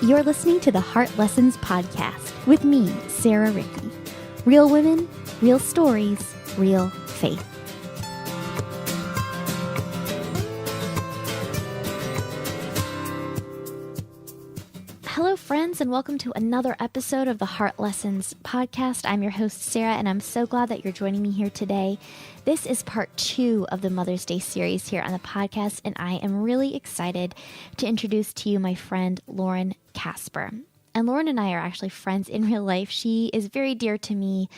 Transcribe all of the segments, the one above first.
You're listening to the Heart Lessons Podcast with me, Sarah Rieke. Real women, real stories, real faith. Hello, friends, and welcome to another episode of the Heart Lessons Podcast. I'm your host, Sarah, and I'm so glad that you're joining me here today. This is part 2 of the Mother's Day series here on the podcast, and I am really excited to introduce to you my friend, Lauren Casper. And Lauren and I are actually friends in real life. She is very dear to me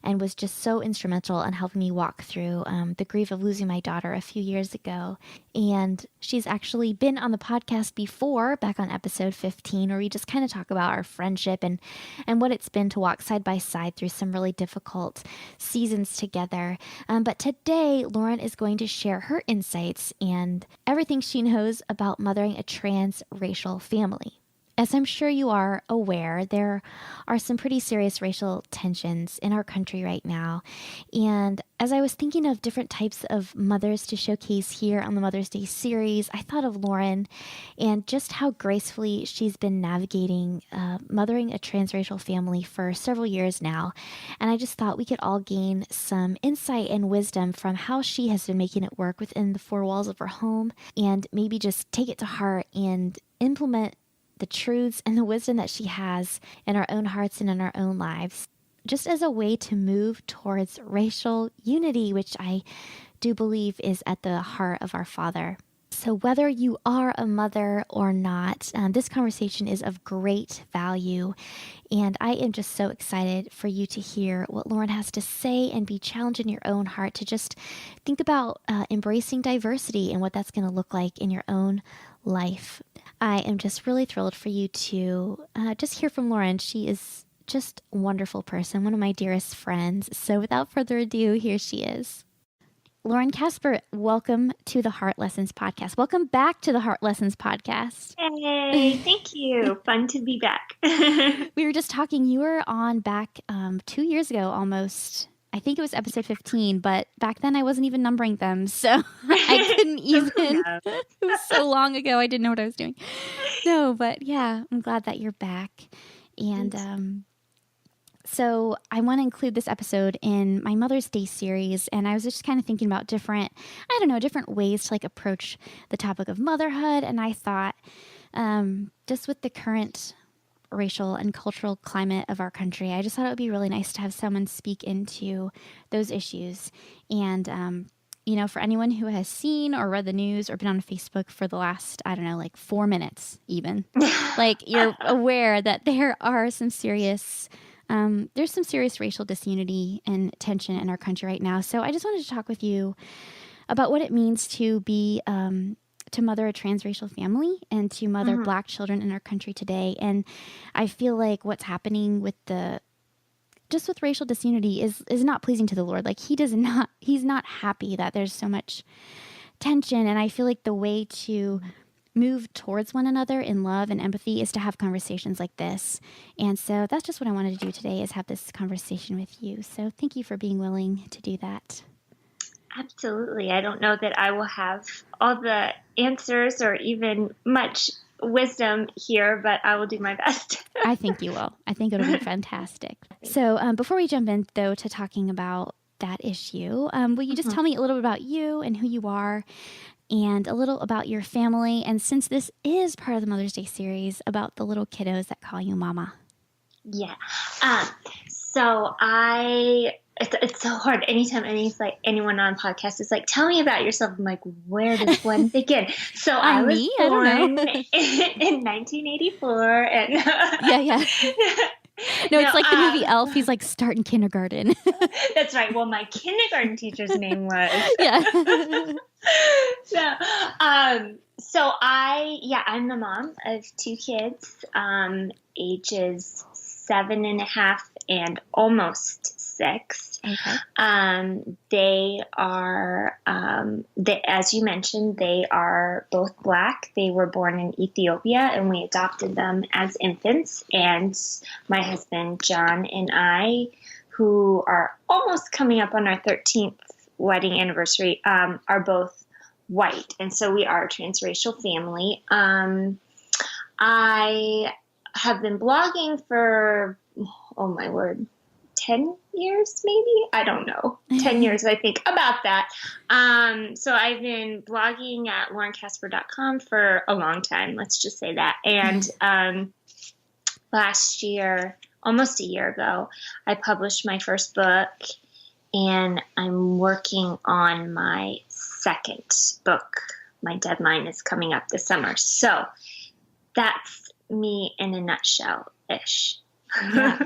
and was just so instrumental in helping me walk through the grief of losing my daughter a few years ago. And she's actually been on the podcast before, back on episode 15, where we just kind of talk about our friendship and what it's been to walk side by side through some really difficult seasons together. But today, Lauren is going to share her insights and everything she knows about mothering a transracial family. As I'm sure you are aware, there are some pretty serious racial tensions in our country right now. And as I was thinking of different types of mothers to showcase here on the Mother's Day series, I thought of Lauren and just how gracefully she's been navigating mothering a transracial family for several years now. And I just thought we could all gain some insight and wisdom from how she has been making it work within the four walls of her home, and maybe just take it to heart and implement the truths and the wisdom that she has in our own hearts and in our own lives, just as a way to move towards racial unity, which I do believe is at the heart of our Father. So whether you are a mother or not, this conversation is of great value, and I am just so excited for you to hear what Lauren has to say and be challenged in your own heart to just think about embracing diversity and what that's going to look like in your own life. I am just really thrilled for you to just hear from Lauren. She is just a wonderful person, one of my dearest friends. So without further ado, here she is. Lauren Casper, welcome to the Heart Lessons Podcast. Welcome back to the Heart Lessons Podcast. Hey, thank you. Fun to be back. We were just talking, you were on back 2 years ago almost. I think it was episode 15, but back then I wasn't even numbering them, so I couldn't even. It was so long ago, I didn't know what I was doing. No, but yeah, I'm glad that you're back. And so I want to include this episode in my Mother's Day series, and I was just kind of thinking about different ways to approach the topic of motherhood, and I thought just with the current racial and cultural climate of our country, I just thought it would be really nice to have someone speak into those issues. And, for anyone who has seen or read the news or been on Facebook for the last, 4 minutes even, you're aware that there are some serious, there's some serious racial disunity and tension in our country right now. So I just wanted to talk with you about what it means to be, to mother a transracial family and to mother Black children in our country today. And I feel like what's happening with with racial disunity is not pleasing to the Lord. He's not happy that there's so much tension. And I feel like the way to move towards one another in love and empathy is to have conversations like this. And so that's just what I wanted to do today, is have this conversation with you. So thank you for being willing to do that. Absolutely. I don't know that I will have all the answers or even much wisdom here, but I will do my best. I think you will. I think it'll be fantastic. So before we jump in, though, to talking about that issue, will you just tell me a little bit about you and who you are and a little about your family? And since this is part of the Mother's Day series, about the little kiddos that call you mama. Yeah. So it's so hard. Anytime anyone on podcast is like, tell me about yourself. I'm like, where does one begin? So I was born in 1984. And yeah. No, it's like the movie Elf. He's like starting kindergarten. That's right. Well, my kindergarten teacher's name was. Yeah. So I'm the mom of 2 kids, ages 7.5 and almost 6. Okay. They are, as you mentioned, they are both Black. They were born in Ethiopia, and we adopted them as infants. And my husband, John, and I, who are almost coming up on our 13th wedding anniversary, are both white. And so we are a transracial family. I have been blogging for, oh my word, 10 years maybe? I don't know. 10 years, I think, about that. So I've been blogging at laurencasper.com for a long time. Let's just say that. And last year, almost a year ago, I published my first book, and I'm working on my second book. My deadline is coming up this summer. So that's me in a nutshell-ish. Yeah,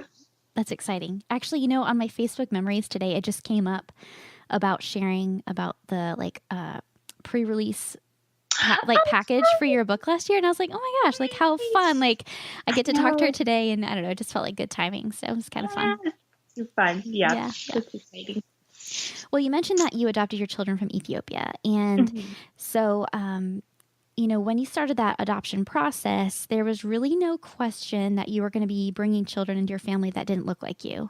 that's exciting. Actually, on my Facebook memories today, it just came up about sharing about the pre-release package for your book last year, and I was like, oh my gosh, like how fun! Like I get to talk to her today, and I don't know, it just felt like good timing, so it was kind of fun. Too fun, yeah. That's exciting. Well, you mentioned that you adopted your children from Ethiopia, and so when you started that adoption process, there was really no question that you were going to be bringing children into your family that didn't look like you.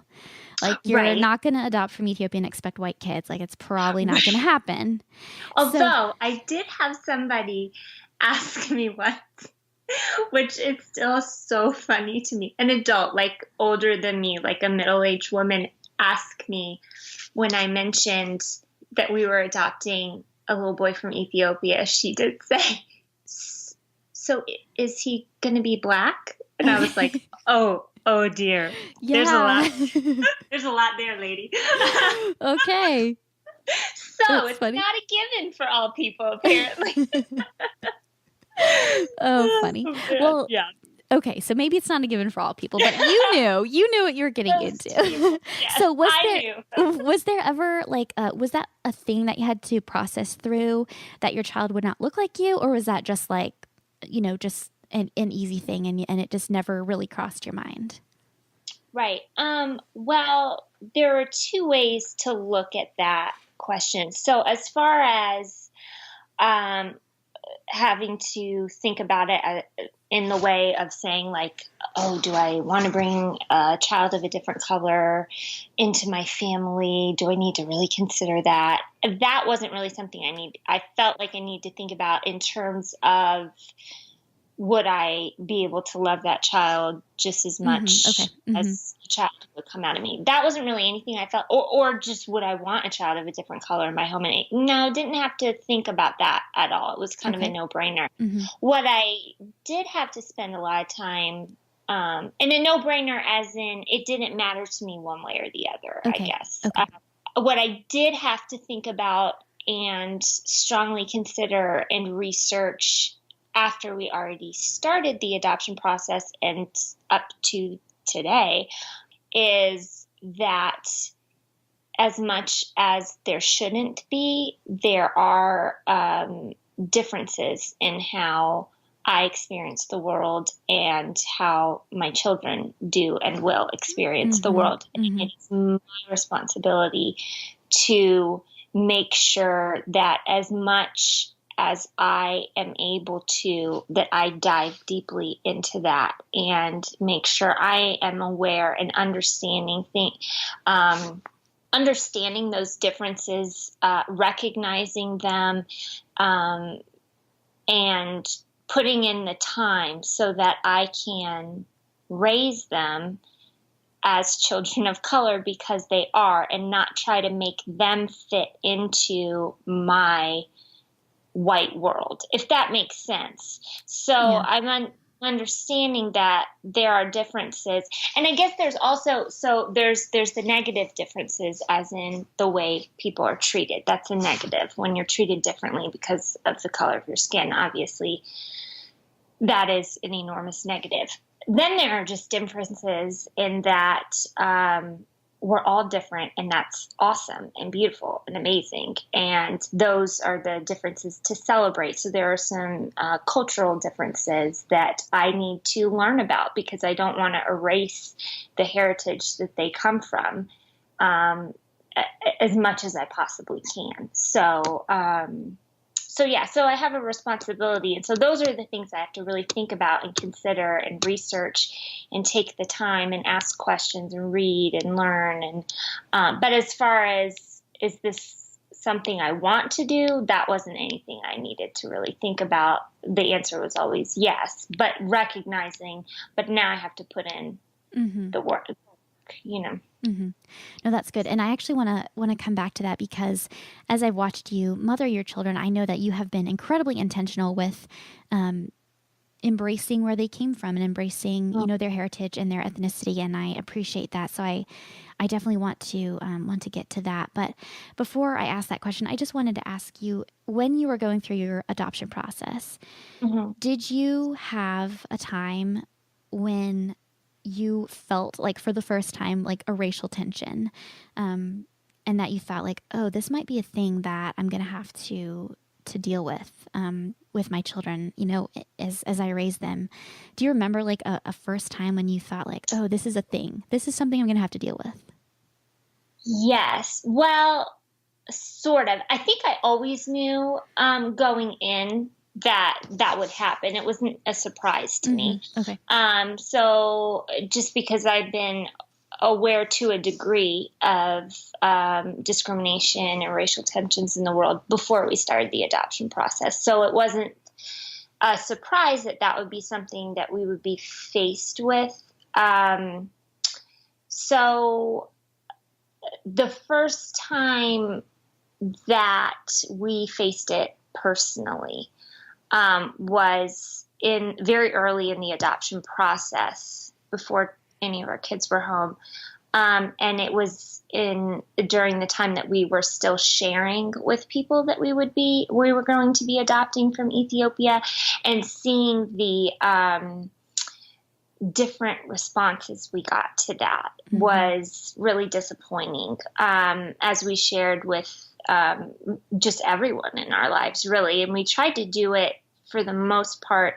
Like, you're not going to adopt from Ethiopia and expect white kids. Like, it's probably not going to happen. Although I did have somebody ask me once, which is still so funny to me, an adult, like older than me, like a middle-aged woman, asked me when I mentioned that we were adopting a little boy from Ethiopia. She did say, so is he going to be black? And I was like, oh dear. Yeah. There's a lot there, lady. Okay. So that's it's funny. Not a given for all people, apparently. Oh, funny. Well, yeah. Okay, so maybe it's not a given for all people, but you knew what you were getting into. Yes, so was there ever was that a thing that you had to process through, that your child would not look like you, or was that just just an easy thing and it just never really crossed your mind? Right. Well, there are two ways to look at that question. So as far as having to think about it in the way of saying do I want to bring a child of a different color into my family? Do I need to really consider that? That wasn't really something I felt like I need to think about in terms of, would I be able to love that child just as much as a child would come out of me? That wasn't really anything I felt, or just would I want a child of a different color in my home? And no, didn't have to think about that at all. It was kind of a no-brainer. What I did have to spend a lot of time, and a no-brainer as in it didn't matter to me one way or the other, I guess. What I did have to think about and strongly consider and research after we already started the adoption process and up to today is that as much as there shouldn't be, there are differences in how I experience the world and how my children do and will experience the world. And it's my responsibility to make sure that as much as I am able to, that I dive deeply into that and make sure I am aware and understanding those differences, recognizing them, and putting in the time so that I can raise them as children of color because they are, and not try to make them fit into my white world, if that makes sense. So I'm understanding that there are differences, and I guess there's also there's the negative differences, as in the way people are treated. That's a negative when you're treated differently because of the color of your skin. Obviously, that is an enormous negative. Then there are just differences in that we're all different, and that's awesome and beautiful and amazing. And those are the differences to celebrate. So there are some cultural differences that I need to learn about because I don't want to erase the heritage that they come from as much as I possibly can. So I have a responsibility. And so those are the things I have to really think about and consider and research and take the time and ask questions and read and learn. And but as far as, is this something I want to do, that wasn't anything I needed to really think about. The answer was always yes, but recognizing, but now I have to put in the work, No, that's good. And I actually want to come back to that because as I've watched you mother your children, I know that you have been incredibly intentional with embracing where they came from and embracing, their heritage and their ethnicity. And I appreciate that. So I definitely want to get to that. But before I ask that question, I just wanted to ask you, when you were going through your adoption process, did you have a time when you felt like for the first time, like a racial tension, and that you thought like, oh, this might be a thing that I'm going to have to deal with my children, as I raise them? Do you remember like a first time when you thought like, oh, this is a thing, this is something I'm going to have to deal with? Yes. Well, sort of. I think I always knew going in that would happen. It wasn't a surprise to me. Okay. So just because I've been aware to a degree of discrimination and racial tensions in the world before we started the adoption process. So it wasn't a surprise that would be something that we would be faced with. So the first time that we faced it personally was in very early in the adoption process, before any of our kids were home. And it was during the time that we were still sharing with people that we were going to be adopting from Ethiopia, and seeing the different responses we got to that was really disappointing. As we shared with just everyone in our lives, really. And we tried to do it for the most part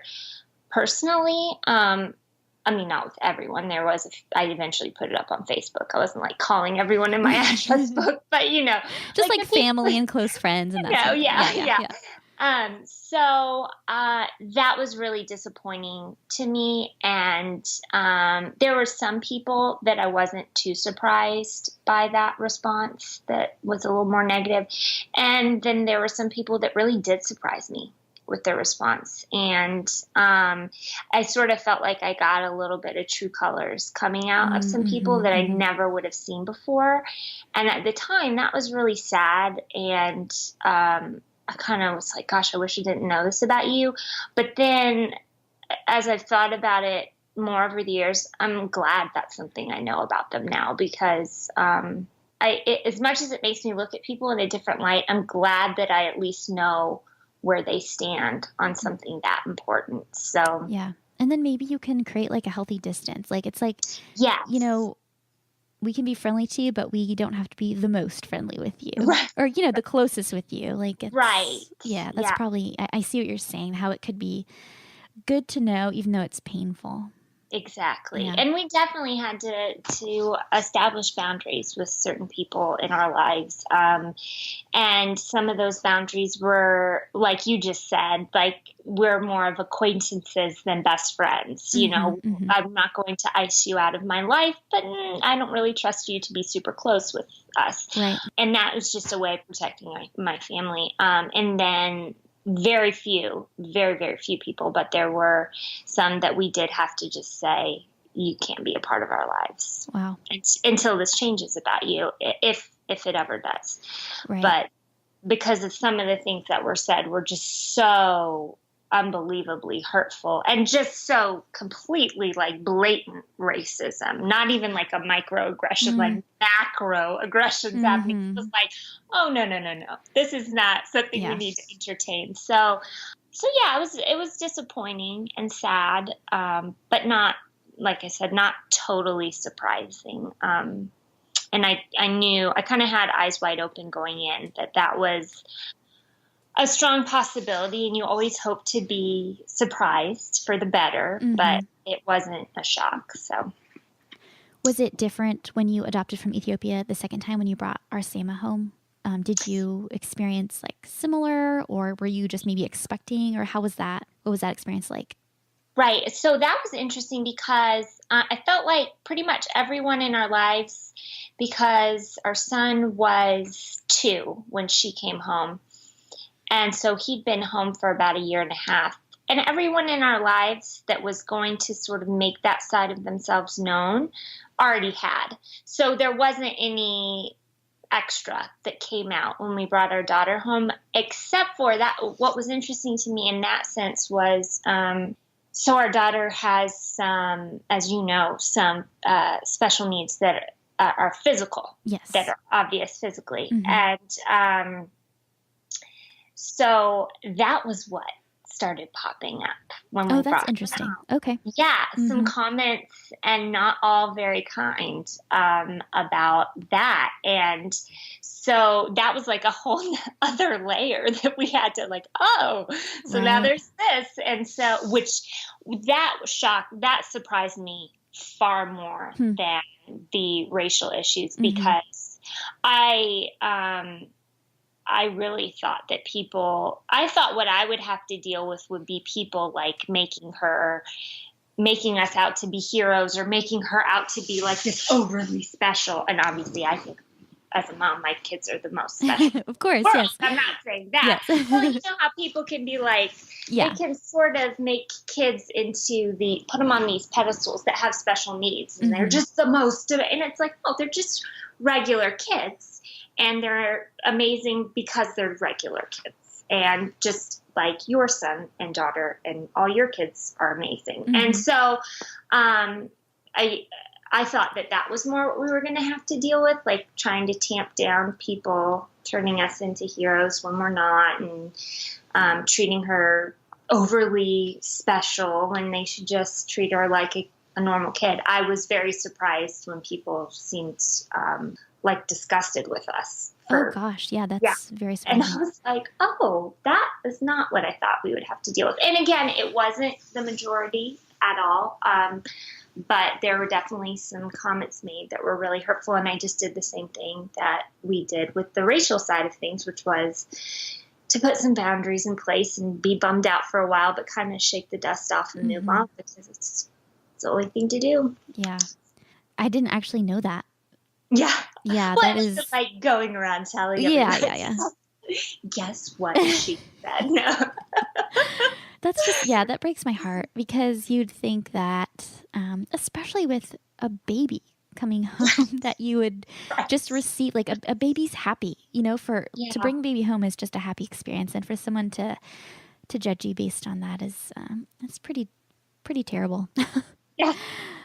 personally. I mean, not with everyone. I eventually put it up on Facebook. I wasn't like calling everyone in my address book, but just like family and close friends and that. Yeah. So that was really disappointing to me. And there were some people that I wasn't too surprised by that response, that was a little more negative. And then there were some people that really did surprise me with their response. And I sort of felt like I got a little bit of true colors coming out of some people that I never would have seen before. And at the time, that was really sad. And I kind of was like, gosh, I wish I didn't know this about you. But then as I've thought about it more over the years, I'm glad that's something I know about them now, because as much as it makes me look at people in a different light, I'm glad that I at least know where they stand on something that important. So yeah. And then maybe you can create like a healthy distance. Like, it's like, yes. We can be friendly to you, but we don't have to be the most friendly with you, right. Or, the closest with you. Like, right. Yeah. That's probably, I see what you're saying, how it could be good to know, even though it's painful. Exactly. Yeah. And we definitely had to establish boundaries with certain people in our lives. And some of those boundaries were, like you just said, like, we're more of acquaintances than best friends. I'm not going to ice you out of my life, but I don't really trust you to be super close with us. Right. And that was just a way of protecting my family. And then very, very few people, but there were some that we did have to just say, you can't be a part of our lives. Wow. Until this changes about you, if it ever does. Right. But because of some of the things that were said were just so unbelievably hurtful and just so completely like blatant racism, not even like a microaggression, like macro aggressions happening. It was like, oh, no. This is not something we need to entertain. So yeah, it was disappointing and sad, but not, like I said, not totally surprising. And I knew, I kind of had eyes wide open going in that was a strong possibility, and you always hope to be surprised for the better, but it wasn't a shock. So, was it different when you adopted from Ethiopia the second time when you brought Arsema home? Did you experience like similar, or were you just maybe expecting, or how was that? What was that experience like? Right. So that was interesting because I felt like pretty much everyone in our lives, because our son was 2 when she came home. And so he'd been home for about a year and a half. And everyone in our lives that was going to sort of make that side of themselves known already had. So there wasn't any extra that came out when we brought our daughter home, except for that. What was interesting to me in that sense was, so our daughter has some, as you know, some special needs that are physical, Yes. that are obvious physically. And so that was what started popping up when we Oh, brought that's her interesting. home. Okay. Yeah, some comments, and not all very kind, about that. And so that was like a whole other layer that we had to like, oh, so now Right. there's this. And so, that surprised me far more than the racial issues, because I really thought that I thought what I would have to deal with would be people like making us out to be heroes, or making her out to be like this overly special. And obviously I think as a mom, my kids are the most special. Of course, world. yes. I'm not saying that. Yes. Well, you know how people can be like, Yeah. they can sort of make kids put them on these pedestals that have special needs, and they're just the most of it. And it's like, oh, they're just regular kids. And they're amazing because they're regular kids. And just like your son and daughter and all your kids are amazing. And so I thought that was more what we were going to have to deal with, like trying to tamp down people turning us into heroes when we're not, and treating her overly special when they should just treat her like a normal kid. I was very surprised when people seemed like disgusted with us. Oh gosh, yeah, that's very surprising. And I was like, oh, that is not what I thought we would have to deal with. And again, it wasn't the majority at all. But there were definitely some comments made that were really hurtful. And I just did the same thing that we did with the racial side of things, which was to put some boundaries in place and be bummed out for a while, but kind of shake the dust off and move on, because it's the only thing to do. Yeah. I didn't actually know that. Yeah. Yeah, well, that is just like going around telling everyone. Yeah. Guess what she said? No. That's just, that breaks my heart, because you'd think that, especially with a baby coming home, that you would just receive, like a baby's happy, to bring a baby home is just a happy experience. And for someone to judge you based on that is, that's pretty terrible. Yeah.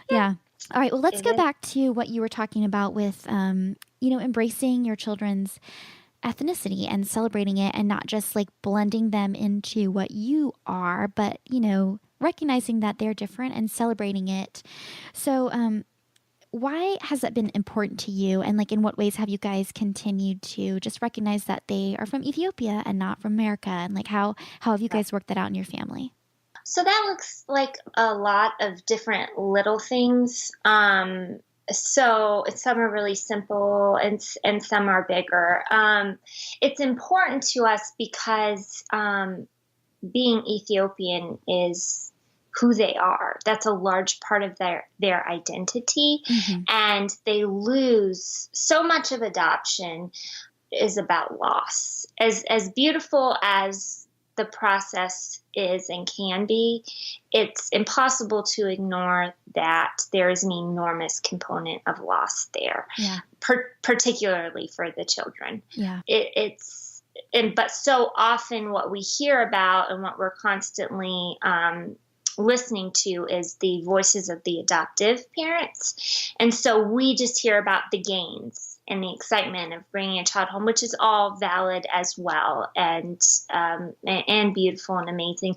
Yeah. All right. Well, let's go back to what you were talking about with, embracing your children's ethnicity and celebrating it, and not just like blending them into what you are, but, recognizing that they're different and celebrating it. So, why has that been important to you? And like, in what ways have you guys continued to just recognize that they are from Ethiopia and not from America? And like, how have you guys worked that out in your family? So that looks like a lot of different little things. So some are really simple, and some are bigger. It's important to us because being Ethiopian is who they are. That's a large part of their identity. And they lose so much of adoption is about loss. As beautiful as the process is and can be, it's impossible to ignore that there is an enormous component of loss there, particularly for the children. Yeah. But so often what we hear about and what we're constantly listening to is the voices of the adoptive parents. And so we just hear about the gains and the excitement of bringing a child home, which is all valid as well, and beautiful and amazing.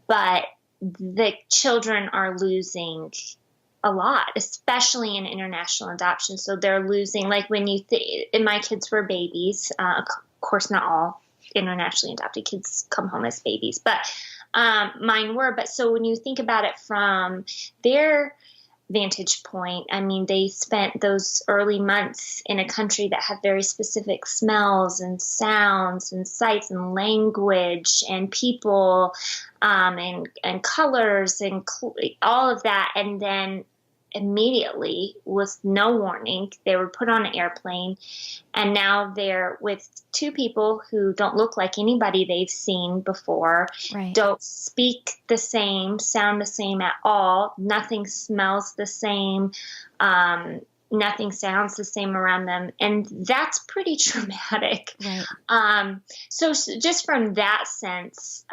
But the children are losing a lot, especially in international adoption. So they're losing, like when and my kids were babies, of course not all internationally adopted kids come home as babies, but mine were. But so when you think about it from their vantage point. I mean, they spent those early months in a country that had very specific smells and sounds and sights and language and people, and colors and all of that. And then immediately, with no warning, they were put on an airplane, and now they're with two people who don't look like anybody they've seen before, Right. don't speak the same, sound the same at all, nothing smells the same, nothing sounds the same around them, and that's pretty traumatic. Right. So just from that sense,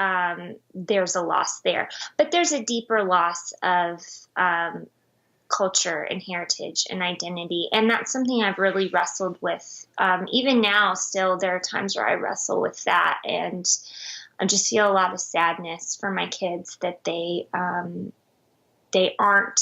there's a loss there, but there's a deeper loss of culture and heritage and identity. And that's something I've really wrestled with. Even now, still, there are times where I wrestle with that, and I just feel a lot of sadness for my kids that they aren't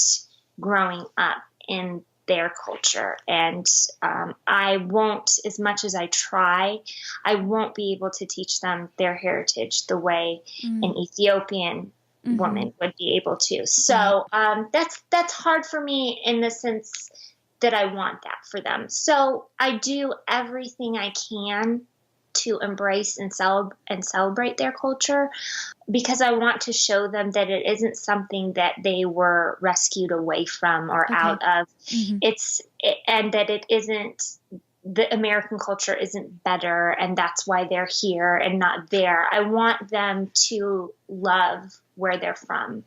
growing up in their culture. And I won't, as much as I try, I won't be able to teach them their heritage the way an Ethiopian woman would be able to. So that's hard for me in the sense that I want that for them. So I do everything I can to embrace and celebrate their culture, because I want to show them that it isn't something that they were rescued away from or out of. And that it isn't, the American culture isn't better, and that's why they're here and not there. I want them to love where they're from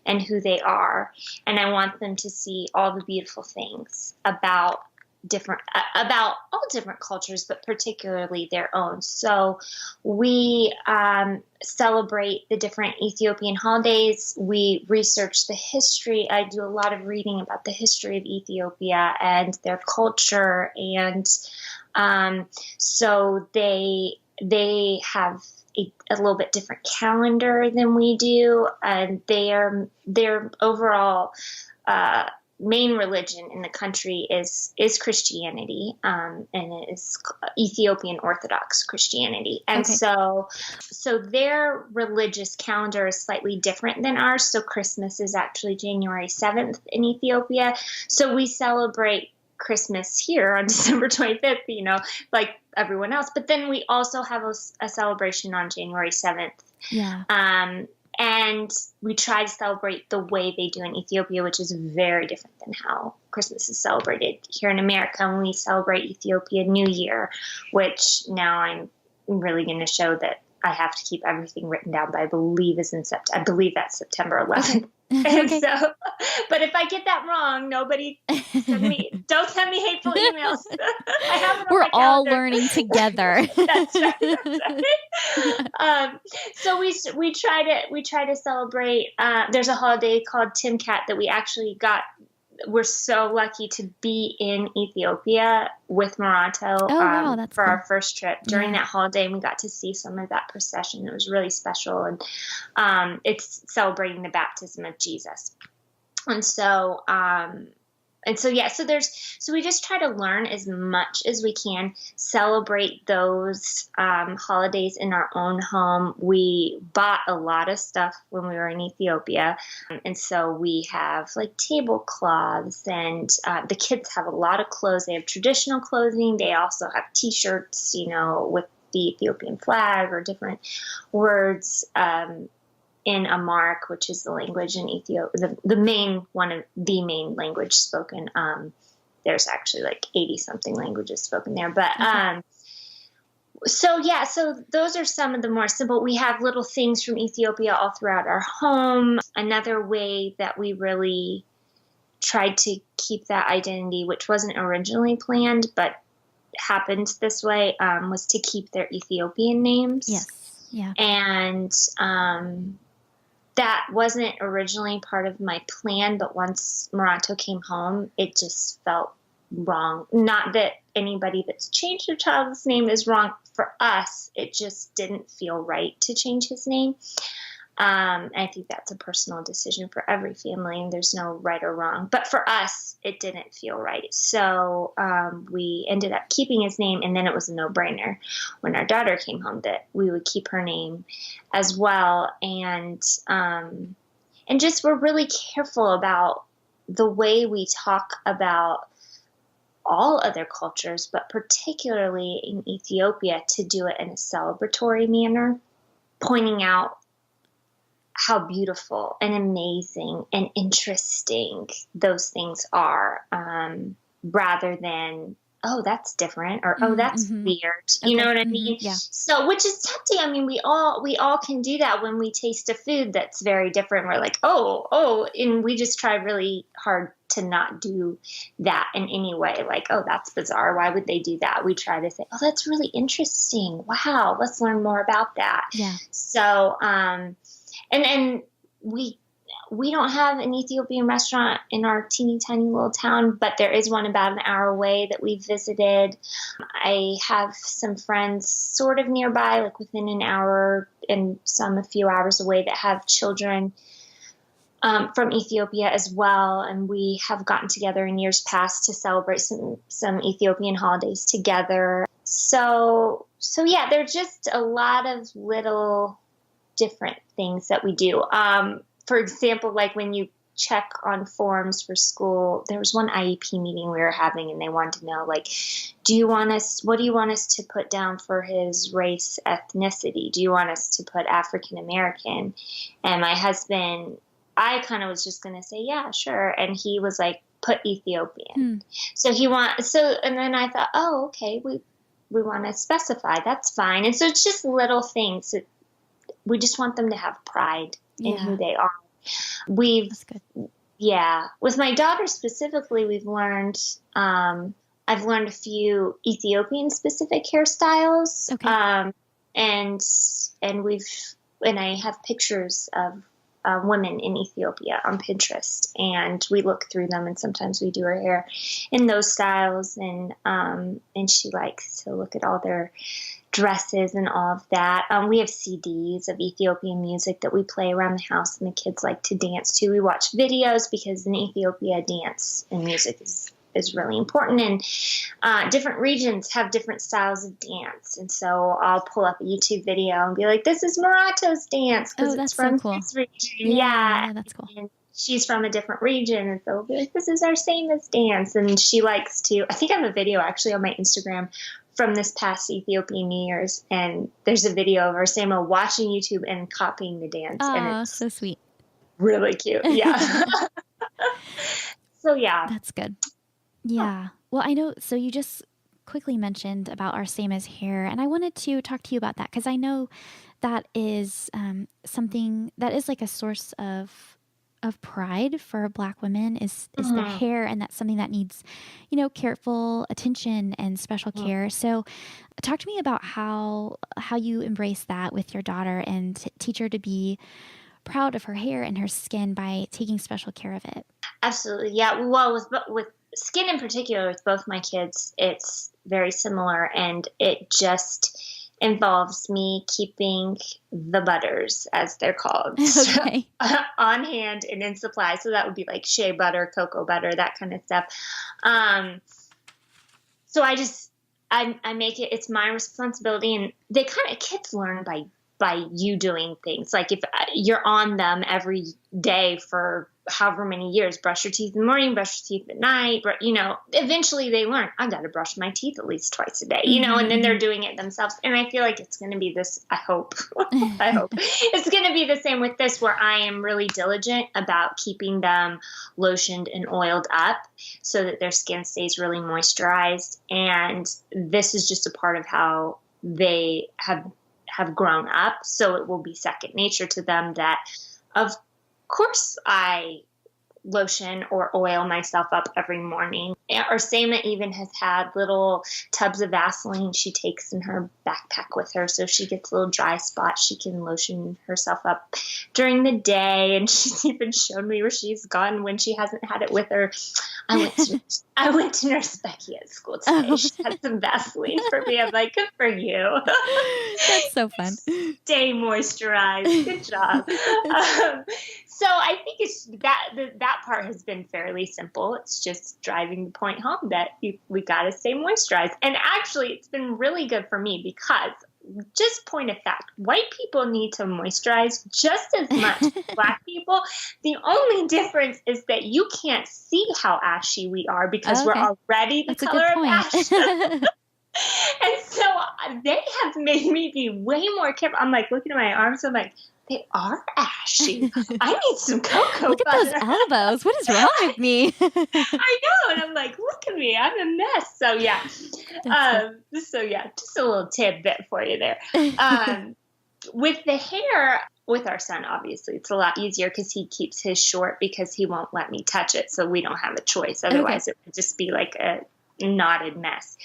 and who they are. And I want them to see all the beautiful things about all different cultures, but particularly their own. So we celebrate the different Ethiopian holidays. We research the history. I do a lot of reading about the history of Ethiopia and their culture. And so they have a little bit different calendar than we do. And their overall main religion in the country is Christianity, and it is Ethiopian Orthodox Christianity. And so their religious calendar is slightly different than ours. So Christmas is actually January 7th in Ethiopia. So we celebrate Christmas here on December 25th, like everyone else. But then we also have a celebration on January 7th. Yeah. And we try to celebrate the way they do in Ethiopia, which is very different than how Christmas is celebrated here in America. And we celebrate Ethiopia New Year, which now I'm really going to show that I have to keep everything written down, but I believe is in September. I believe that's September 11th. And so, but if I get that wrong, nobody don't send me hateful emails. I have it on We're my all calendar. Learning together. That's right. So we try to celebrate. There's a holiday called Timkat that we actually got. We're so lucky to be in Ethiopia with Morato That's for cool. our first trip during that holiday, and we got to see some of that procession. It was really special, and it's celebrating the baptism of Jesus. And so so we just try to learn as much as we can, celebrate those holidays in our own home. We bought a lot of stuff when we were in Ethiopia, and so we have like tablecloths, and the kids have a lot of clothes. They have traditional clothing. They also have T-shirts, with the Ethiopian flag or different words. In Amharic, which is the language in Ethiopia, the main language spoken. There's actually like 80 something languages spoken there, but so those are some of the more simple. We have little things from Ethiopia all throughout our home. Another way that we really tried to keep that identity, which wasn't originally planned but happened this way, was to keep their Ethiopian names. Yes. Yeah. And that wasn't originally part of my plan, but once Morato came home, it just felt wrong. Not that anybody that's changed their child's name is wrong. For us, it just didn't feel right to change his name. I think that's a personal decision for every family, and there's no right or wrong. But for us, it didn't feel right. So we ended up keeping his name, and then it was a no-brainer when our daughter came home that we would keep her name as well. And just we're really careful about the way we talk about all other cultures, but particularly in Ethiopia, to do it in a celebratory manner, pointing out how beautiful and amazing and interesting those things are, rather than, oh, that's different, or oh, that's weird. You know what I mean? Yeah. So, which is tempting. I mean, we all can do that when we taste a food that's very different. We're like, oh, and we just try really hard to not do that in any way. Like, oh, that's bizarre. Why would they do that? We try to say, oh, that's really interesting. Wow, let's learn more about that. Yeah. So, and we don't have an Ethiopian restaurant in our teeny tiny little town, but there is one about an hour away that we visited. I have some friends sort of nearby, like within an hour, and some a few hours away, that have children from Ethiopia as well. And we have gotten together in years past to celebrate some Ethiopian holidays together. So yeah, there's just a lot of little different things that we do. For example, like when you check on forms for school, there was one IEP meeting we were having, and they wanted to know, like, what do you want us to put down for his race, ethnicity? Do you want us to put African American? And my husband, I kind of was just going to say, yeah, sure. And he was like, put Ethiopian. And then I thought, oh, okay, we want to specify. That's fine. And so it's just little things that we just want them to have pride in who they are. That's good. Yeah. With my daughter specifically, we've learned, I've learned a few Ethiopian specific hairstyles. Okay. And I have pictures of women in Ethiopia on Pinterest, and we look through them, and sometimes we do her hair in those styles. And she likes to look at all their dresses and all of that. We have CDs of Ethiopian music that we play around the house, and the kids like to dance to. We watch videos because in Ethiopia, dance and music is really important, and different regions have different styles of dance. And so I'll pull up a YouTube video and be like, this is Marato's dance because it's from this region. Yeah, that's cool. And she's from a different region, and so we'll be like, this is our same-as dance. And she likes to, I think I have a video actually on my Instagram from this past Ethiopian New Year's, and there's a video of our Sama watching YouTube and copying the dance. Oh, it's so sweet. Really cute. Yeah. So yeah. That's good. Yeah. Well, I know, so you just quickly mentioned about our same as hair, and I wanted to talk to you about that because I know that is something that is like a source of pride for Black women is their hair, and that's something that needs, careful attention and special care. So talk to me about how you embrace that with your daughter and teach her to be proud of her hair and her skin by taking special care of it. Absolutely. Yeah. Well, with skin in particular, with both my kids, it's very similar, and it just involves me keeping the butters, as they're called, on hand and in supply. So that would be like shea butter, cocoa butter, that kind of stuff. So I make it, it's my responsibility, and kids learn by you doing things. Like if you're on them every day for however many years, brush your teeth in the morning, brush your teeth at night, eventually they learn, I got to brush my teeth at least twice a day, and then they're doing it themselves. And I feel like it's going to be this, I hope it's going to be the same with this, where I am really diligent about keeping them lotioned and oiled up so that their skin stays really moisturized. And this is just a part of how they have grown up. So it will be second nature to them that, of course, I lotion or oil myself up every morning. Or Sama even has had little tubs of Vaseline she takes in her backpack with her. So if she gets a little dry spot, she can lotion herself up during the day. And she's even shown me where she's gone when she hasn't had it with her. I went to Nurse Becky at school today. She had some Vaseline for me. I'm like, good for you. That's so fun. Stay moisturized. Good job. So I think it's that part has been fairly simple. It's just driving the point home that we got to stay moisturized. And actually, it's been really good for me because just point of fact, white people need to moisturize just as much as Black people. The only difference is that you can't see how ashy we are because we're already the color of ash. And so they have made me be way more careful. I'm like looking at my arms. I'm like, they are ashy. I need some cocoa Look butter. at those elbows. What is wrong with me? I know. And I'm like, look at me. I'm a mess. So yeah. Just a little tidbit for you there. With the hair, with our son, obviously, it's a lot easier because he keeps his short because he won't let me touch it. So we don't have a choice. Otherwise, it would just be like a knotted mess.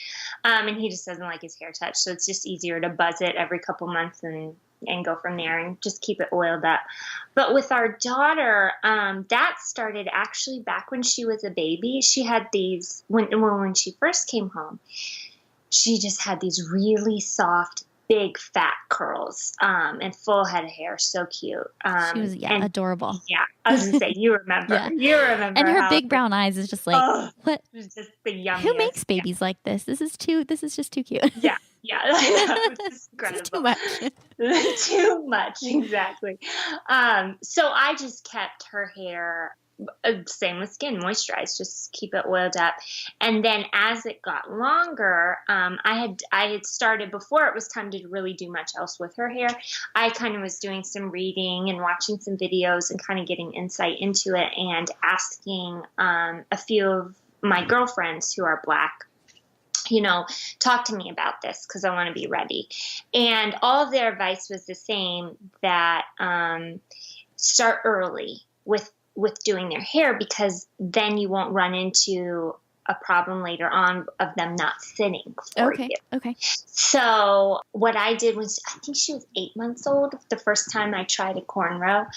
And he just doesn't like his hair touched. So it's just easier to buzz it every couple months and go from there and just keep it oiled up. But with our daughter, that started actually back when she was a baby. She had these, when she first came home, she just had these really soft, big, fat curls and full head of hair. So cute. She was, adorable. Yeah. I was going to say, you remember. Yeah. You remember. And her big brown eyes is just like, what? It was just the yummiest. Who makes babies like this? This is just too cute. Yeah. Yeah, I know. It's incredible. It's too much. Too much, exactly. So I just kept her hair, same with skin, moisturized, just keep it oiled up. And then as it got longer, I had started, before it was time to really do much else with her hair, I kind of was doing some reading and watching some videos and kind of getting insight into it and asking a few of my girlfriends who are Black, talk to me about this because I want to be ready. And all of their advice was the same, that start early with doing their hair, because then you won't run into a problem later on of them not thinning for you. Okay. So what I did was, I think she was 8 months old the first time I tried a cornrow.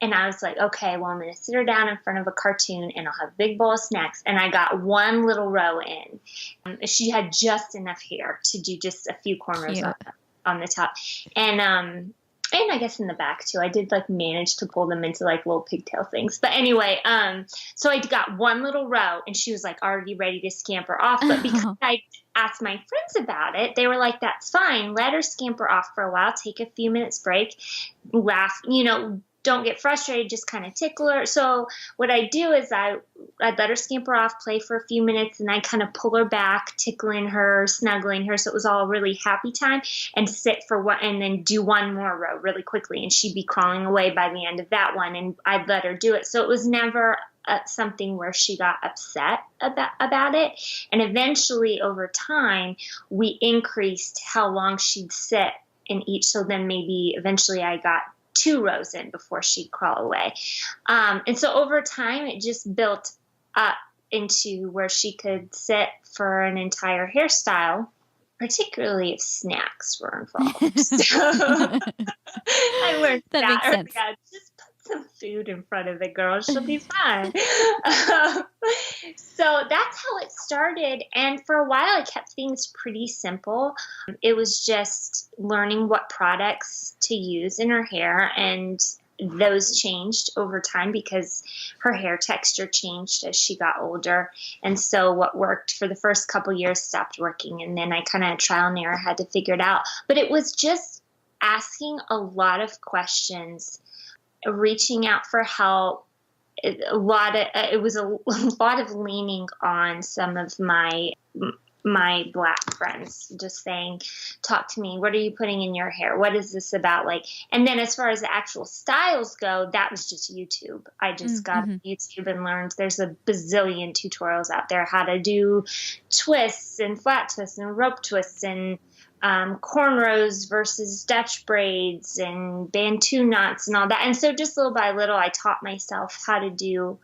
And I was like, okay, well, I'm going to sit her down in front of a cartoon and I'll have a big bowl of snacks. And I got one little row in. She had just enough hair to do just a few cornrows on the top. And I guess in the back too. I did manage to pull them into little pigtail things. But anyway, so I got one little row and she was already ready to scamper off. But because I asked my friends about it, they were like, that's fine. Let her scamper off for a while, take a few minutes break, laugh, don't get frustrated, just kind of tickle her. So what I do is I'd let her scamper off, play for a few minutes, and I kind of pull her back, tickling her, snuggling her. So it was all really happy time, and sit for one, and then do one more row really quickly. And she'd be crawling away by the end of that one, and I'd let her do it. So it was never something where she got upset about it. And eventually over time, we increased how long she'd sit in each. So then maybe eventually I got 2 rows in before she'd crawl away. And so over time, it just built up into where she could sit for an entire hairstyle, particularly if snacks were involved. So I learned that makes sense. Yeah, just put some food in front of the girl. She'll be fine. So that's how it started. And for a while, I kept things pretty simple. It was just learning what products to use in her hair, and those changed over time because her hair texture changed as she got older. And so what worked for the first couple years stopped working, and then I kind of trial and error had to figure it out. But it was just asking a lot of questions, reaching out for help. It was a lot of leaning on some of my Black friends, just saying, talk to me. What are you putting in your hair? What is this about? And then as far as the actual styles go, that was just YouTube. I just got YouTube and learned there's a bazillion tutorials out there, how to do twists and flat twists and rope twists and cornrows versus Dutch braids and Bantu knots and all that. And so just little by little, I taught myself how to do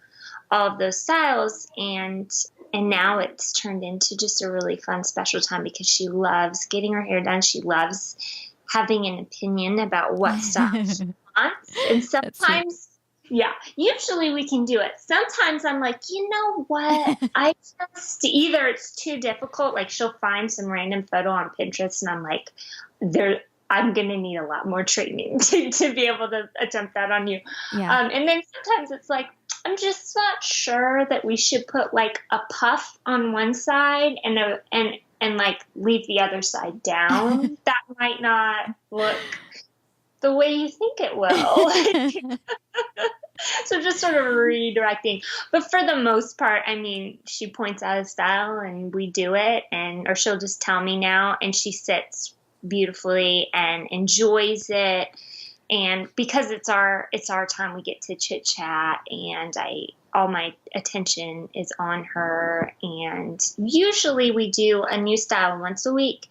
all of those styles. And now it's turned into just a really fun, special time because she loves getting her hair done. She loves having an opinion about what style she wants. And sometimes, usually we can do it. Sometimes I'm like, you know what? Either it's too difficult. She'll find some random photo on Pinterest and I'm like, I'm going to need a lot more training to be able to attempt that on you. Yeah. And then sometimes it's like, I'm just not sure that we should put a puff on one side and and like leave the other side down, that might not look the way you think it will. So just sort of redirecting. But for the most part, I mean, she points out a style and we do it, or she'll just tell me now, and she sits beautifully and enjoys it. And because it's our time, we get to chit chat, and all my attention is on her. And usually we do a new style once a week.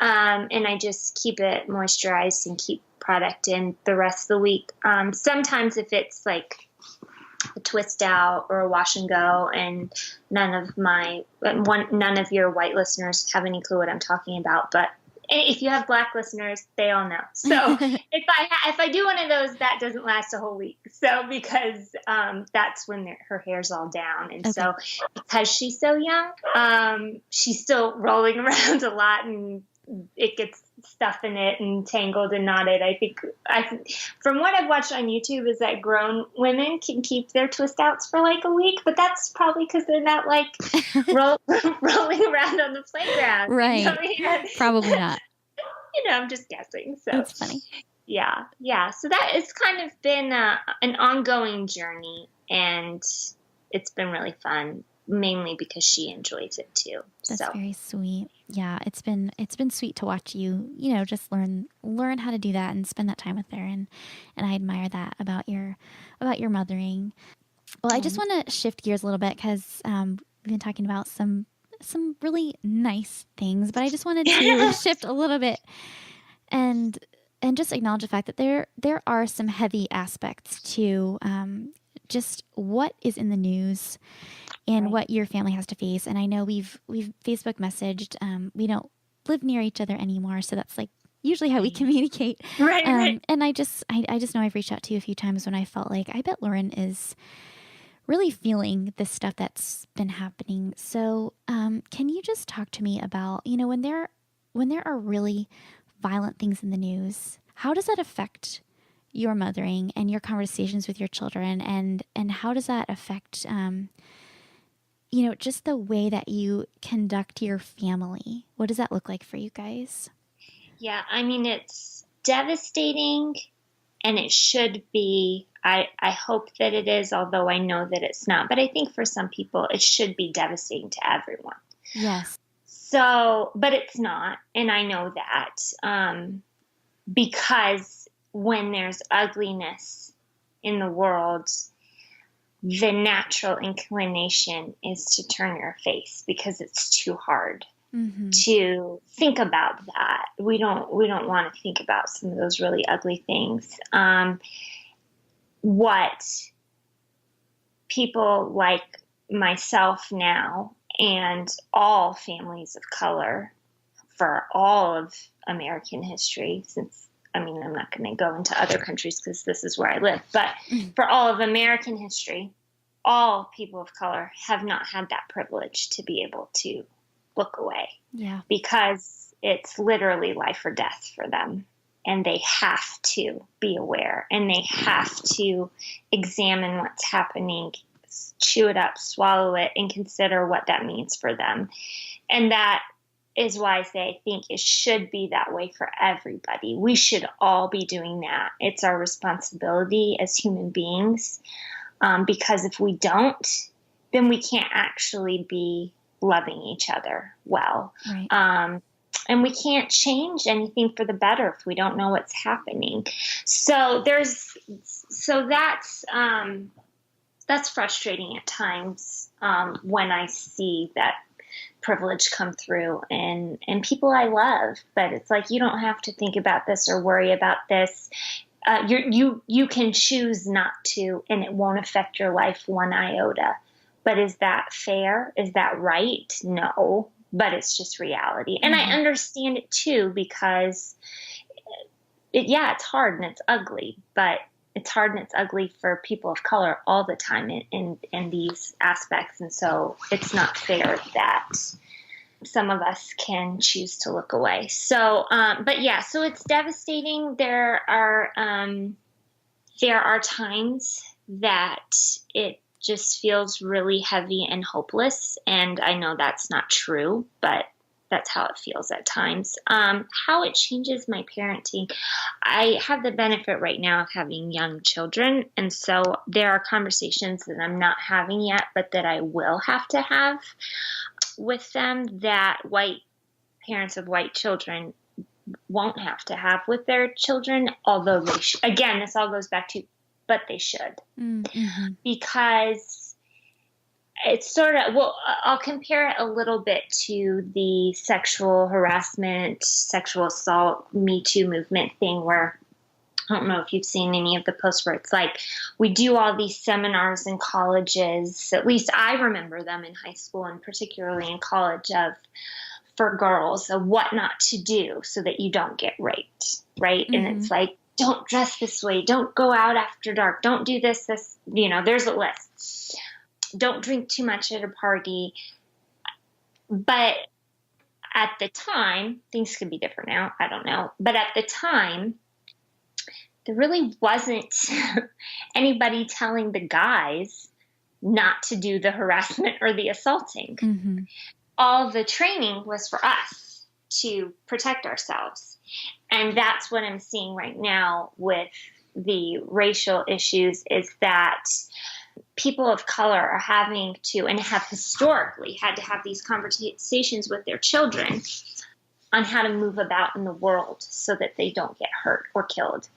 And I just keep it moisturized and keep product in the rest of the week. Sometimes if it's like a twist out or a wash and go, and none of your white listeners have any clue what I'm talking about, but if you have Black listeners, they all know. So if I do one of those, that doesn't last a whole week. So because that's when her hair's all down, and so because she's so young, she's still rolling around a lot, and it gets stuff in it and tangled and knotted. I think from what I've watched on YouTube is that grown women can keep their twist outs for like a week, but that's probably because they're not like rolling around on the playground. Right. Probably not. I'm just guessing. So that's funny. Yeah. So that it's kind of been an ongoing journey, and it's been really fun, mainly because she enjoys it too. That's very sweet. Yeah, it's been sweet to watch you, just learn how to do that and spend that time with her, and I admire that about your mothering. Well, I just want to shift gears a little bit because we've been talking about some really nice things, but I just wanted to shift a little bit and just acknowledge the fact that there are some heavy aspects to just what is in the news and what your family has to face. And I know we've Facebook messaged. We don't live near each other anymore, so that's like usually how we communicate. Right. And I just know I've reached out to you a few times when I felt like I bet Lauren is really feeling this stuff that's been happening. So can you just talk to me about, when there are really violent things in the news, how does that affect your mothering and your conversations with your children, and how does that affect just the way that you conduct your family? What does that look like for you guys? Yeah, I mean, it's devastating, and it should be. I hope that it is, although I know that it's not. But I think for some people, it should be devastating to everyone. Yes. So, but it's not, and I know that because when there's ugliness in the world, the natural inclination is to turn your face because it's too hard to think about that. We don't want to think about some of those really ugly things. What people like myself now, and all families of color for all of American history, I'm not going to go into other countries because this is where I live, but for all of American history, all people of color have not had that privilege to be able to look away. Yeah. Because it's literally life or death for them. And they have to be aware, and they have to examine what's happening, chew it up, swallow it, and consider what that means for them. And that is why I say I think it should be that way for everybody. We should all be doing that. It's our responsibility as human beings, because if we don't, then we can't actually be loving each other well. Right. And we can't change anything for the better if we don't know what's happening. So that's frustrating at times when I see that privilege come through and people I love. But it's like, you don't have to think about this or worry about this. You can choose not to, and it won't affect your life one iota. But is that fair? Is that right? No. But it's just reality. And I understand it too, because it's hard and it's ugly, but it's hard and it's ugly for people of color all the time in these aspects. And so it's not fair that some of us can choose to look away. So, so it's devastating. There are times that it just feels really heavy and hopeless. And I know that's not true, but That's how it feels at times. How it changes my parenting. I have the benefit right now of having young children. And so there are conversations that I'm not having yet, but that I will have to have with them that white parents of white children won't have to have with their children, although they again, this all goes back to, but they should. Mm-hmm. Because it's sort of, well, I'll compare it a little bit to the sexual harassment, sexual assault, Me Too movement thing, where I don't know if you've seen any of the posts where it's like, we do all these seminars in colleges, at least I remember them in high school and particularly in college, for girls of what not to do so that you don't get raped, right? Mm-hmm. And it's like, don't dress this way, don't go out after dark, don't do this, there's a list. Don't drink too much at a party. But at the time, things could be different now, I don't know. But at the time, there really wasn't anybody telling the guys not to do the harassment or the assaulting. Mm-hmm. All the training was for us to protect ourselves. And that's what I'm seeing right now with the racial issues, is that people of color are having to, and have historically had to have these conversations with their children on how to move about in the world so that they don't get hurt or killed.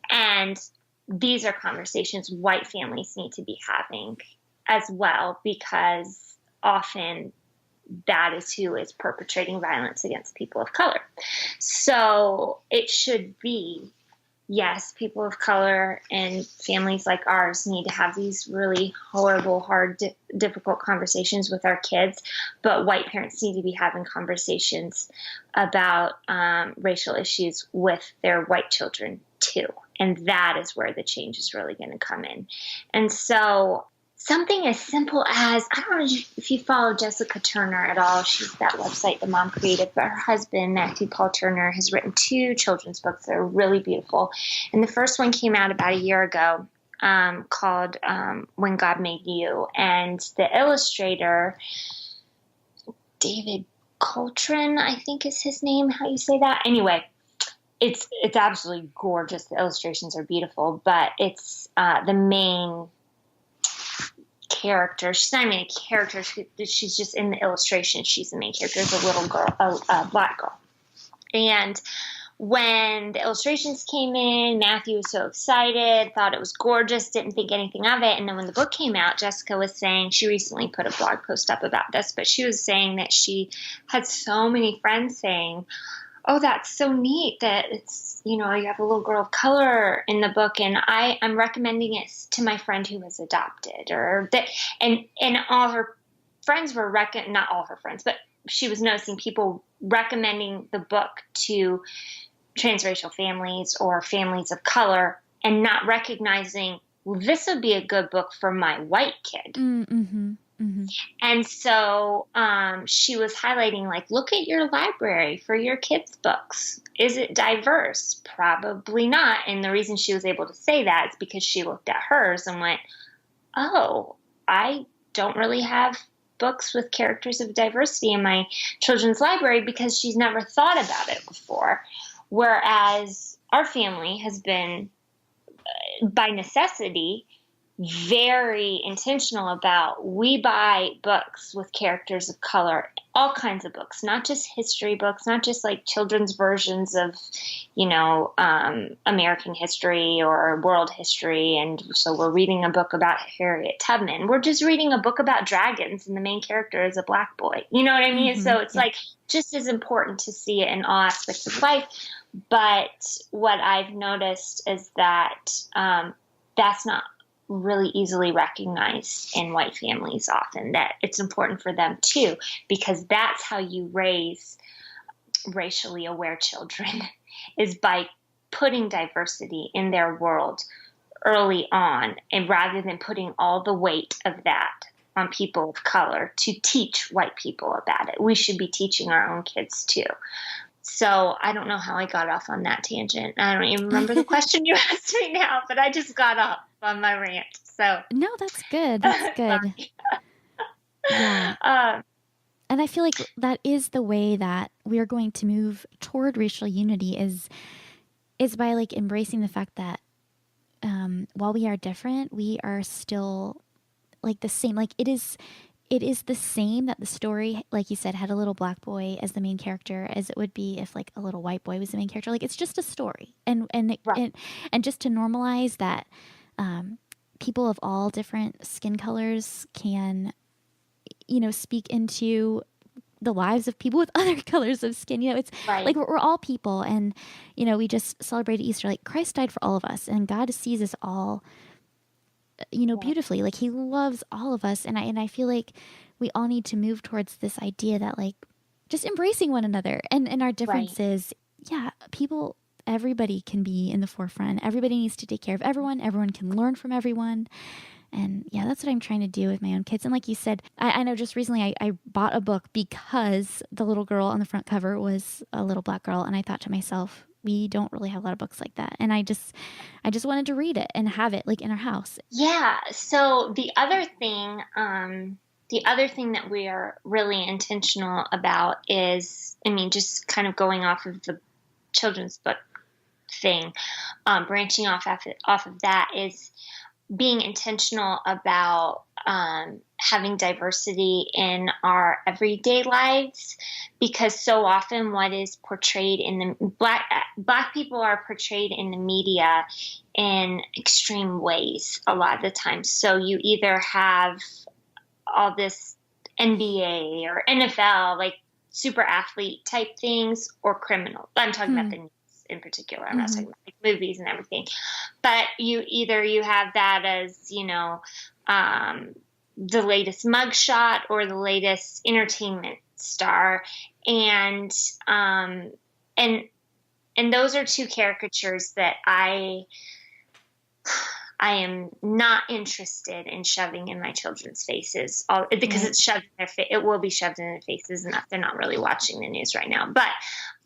And these are conversations white families need to be having as well, because often that is who is perpetrating violence against people of color. So it should be, yes, people of color and families like ours need to have these really horrible, hard, difficult conversations with our kids, but white parents need to be having conversations about racial issues with their white children too. And that is where the change is really going to come in. And so something as simple as, I don't know if you follow Jessica Turner at all. She's that website the mom created, but her husband, Matthew Paul Turner, has written 2 children's books that are really beautiful. And the first one came out about a year ago, called When God Made You. And the illustrator, David Coltrane, I think is his name, how you say that. Anyway, it's absolutely gorgeous. The illustrations are beautiful, but it's the main character. She's not even a character. She's just in the illustration. She's the main character. It's a little girl, a black girl. And when the illustrations came in, Matthew was so excited, thought it was gorgeous, didn't think anything of it. And then when the book came out, Jessica was saying, she recently put a blog post up about this, but she was saying that she had so many friends saying, oh, that's so neat that it's, you have a little girl of color in the book, and I'm recommending it to my friend who was adopted, or that, and all her friends were not all her friends, but she was noticing people recommending the book to transracial families or families of color, and not recognizing, well, this would be a good book for my white kid. Mm-hmm. Mm-hmm. And so she was highlighting, like, look at your library for your kids' books. Is it diverse? Probably not. And the reason she was able to say that is because she looked at hers and went, oh, I don't really have books with characters of diversity in my children's library, because she's never thought about it before. Whereas our family has been, by necessity, very intentional about, we buy books with characters of color, all kinds of books, not just history books, not just like children's versions of, American history or world history. And so we're reading a book about Harriet Tubman. We're just reading a book about dragons, and the main character is a black boy. You know what I mean? Mm-hmm. So it's like just as important to see it in all aspects of life. But what I've noticed is that that's not really easily recognized in white families often, that it's important for them too, because that's how you raise racially aware children, is by putting diversity in their world early on, and rather than putting all the weight of that on people of color to teach white people about it. We should be teaching our own kids too. So I don't know how I got off on that tangent. I don't even remember the question you asked me now, but I just got off on my rant. So no, that's good. That's good. Yeah. And I feel like that is the way that we are going to move toward racial unity is by like embracing the fact that while we are different, we are still like the same. Like it is the same that the story, like you said, had a little black boy as the main character as it would be if like a little white boy was the main character. Like it's just a story, Right. and just to normalize that people of all different skin colors can, you know, speak into the lives of people with other colors of skin. You know, it's like Right. we're all people, and you know, we just celebrated Easter. Like Christ died for all of us, and God sees us all, you know, Yeah. beautifully. Like He loves all of us, and I feel like we all need to move towards this idea that like just embracing one another and our Right. differences. Yeah, people. Everybody can be in the forefront. Everybody needs to take care of everyone. Everyone can learn from everyone. And yeah, that's what I'm trying to do with my own kids. And like you said, I know just recently I bought a book because the little girl on the front cover was a little black girl. And I thought to myself, we don't really have a lot of books like that. And I just wanted to read it and have it like in our house. Yeah. So the other thing that we are really intentional about is, I mean, just kind of going off of the children's book thing, branching off of that is being intentional about having diversity in our everyday lives, because so often what is portrayed in the black people are portrayed in the media in extreme ways a lot of the time. So you either have all this NBA or NFL, like super athlete type things, or criminal. I'm talking about the news in particular. I'm not talking about like movies and everything. But you have that as, you know, the latest mugshot or the latest entertainment star. And and those are two caricatures that I am not interested in shoving in my children's faces, because it's shoved in their face. It will be shoved in their faces, and they're not really watching the news right now. But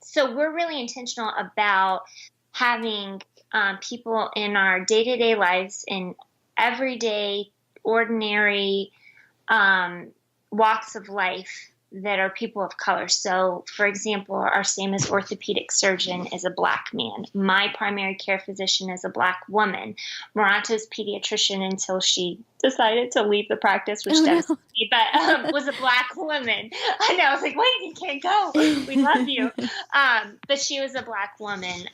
so we're really intentional about having people in our day-to-day lives, in everyday, ordinary walks of life, that are people of color. So, for example, our Sama's orthopedic surgeon is a black man. My primary care physician is a black woman. Morato's pediatrician, until she decided to leave the practice, which devastated me, but was a black woman. I know, I was like, wait, you can't go. We love you. But she was a black woman.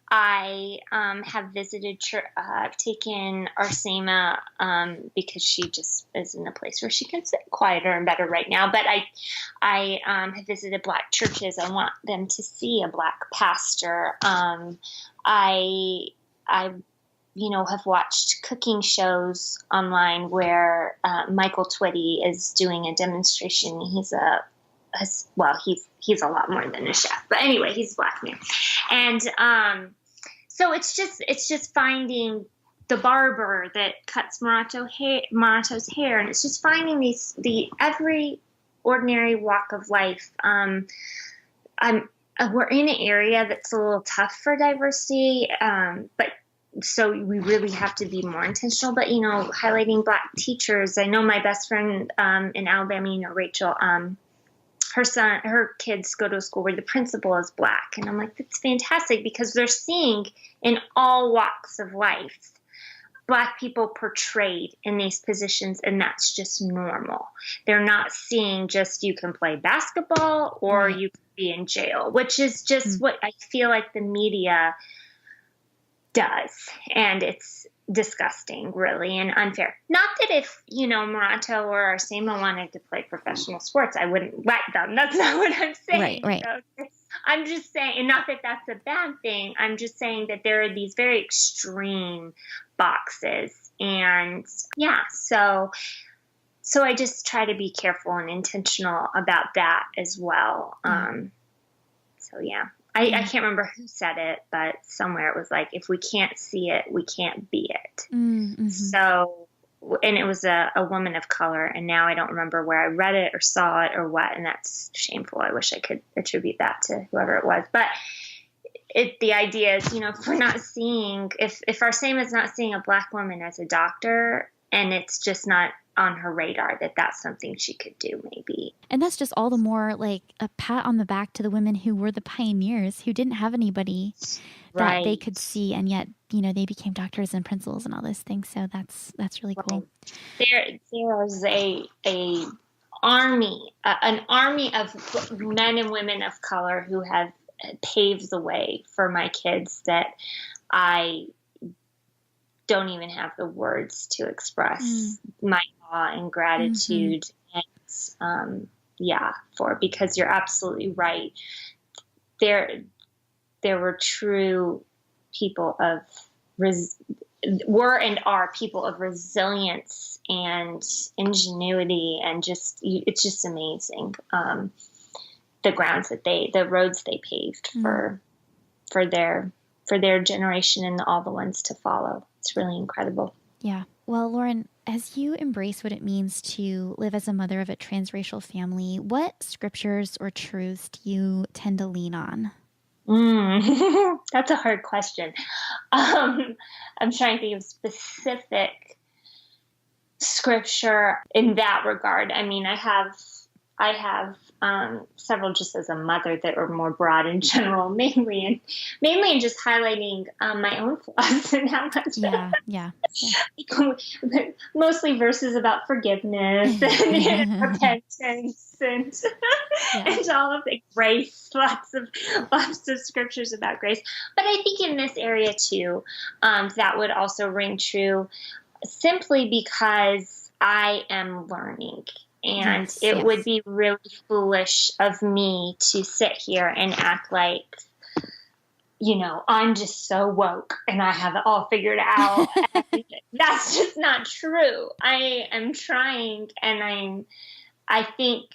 I have visited I've taken Arsema because she just is in a place where she can sit quieter and better right now. But I have visited black churches. I want them to see a black pastor. I have watched cooking shows online where Michael Twitty is doing a demonstration. He's a lot more than a chef, but anyway, he's a black man. And so it's just finding the barber that cuts Morato's hair, and it's just finding the every ordinary walk of life. We're in an area that's a little tough for diversity, but so we really have to be more intentional. But highlighting black teachers. I know my best friend in Alabama, Rachel. Her kids go to a school where the principal is black. And I'm like, that's fantastic, because they're seeing in all walks of life black people portrayed in these positions, and that's just normal. They're not seeing just you can play basketball or you can be in jail, which is just what I feel like the media does. And it's disgusting, really, and unfair. Not that if, Morato or Arsema wanted to play professional sports, I wouldn't let them. That's not what I'm saying. Right. I'm just saying, and not that that's a bad thing. I'm just saying that there are these very extreme boxes. And yeah, so I just try to be careful and intentional about that as well. So yeah. I can't remember who said it, but somewhere it was like, if we can't see it, we can't be it. Mm-hmm. So, and it was a woman of color, and now I don't remember where I read it or saw it or what, and that's shameful. I wish I could attribute that to whoever it was. But the idea is, if we're not seeing, if our same is not seeing a black woman as a doctor, and it's just not on her radar that that's something she could do maybe. And that's just all the more like a pat on the back to the women who were the pioneers, who didn't have anybody that they could see, and yet, they became doctors and principals and all those things. So that's really cool. There is an army of men and women of color who have paved the way for my kids that I don't even have the words to express my awe and gratitude and because you're absolutely right. There were true people of and are people of resilience and ingenuity, and it's just amazing. The roads they paved for their generation and all the ones to follow. It's really incredible. Yeah. Well, Lauren, as you embrace what it means to live as a mother of a transracial family, what scriptures or truths do you tend to lean on? That's a hard question. I'm trying to think of specific scripture in that regard. I mean, I have several just as a mother that are more broad in general, mainly in just highlighting my own flaws and how much. Yeah. Mostly verses about forgiveness and repentance and all of the grace. Lots of scriptures about grace. But I think in this area too, that would also ring true, simply because I am learning. And it would be really foolish of me to sit here and act like, I'm just so woke and I have it all figured out. And that's just not true. I am trying, and I think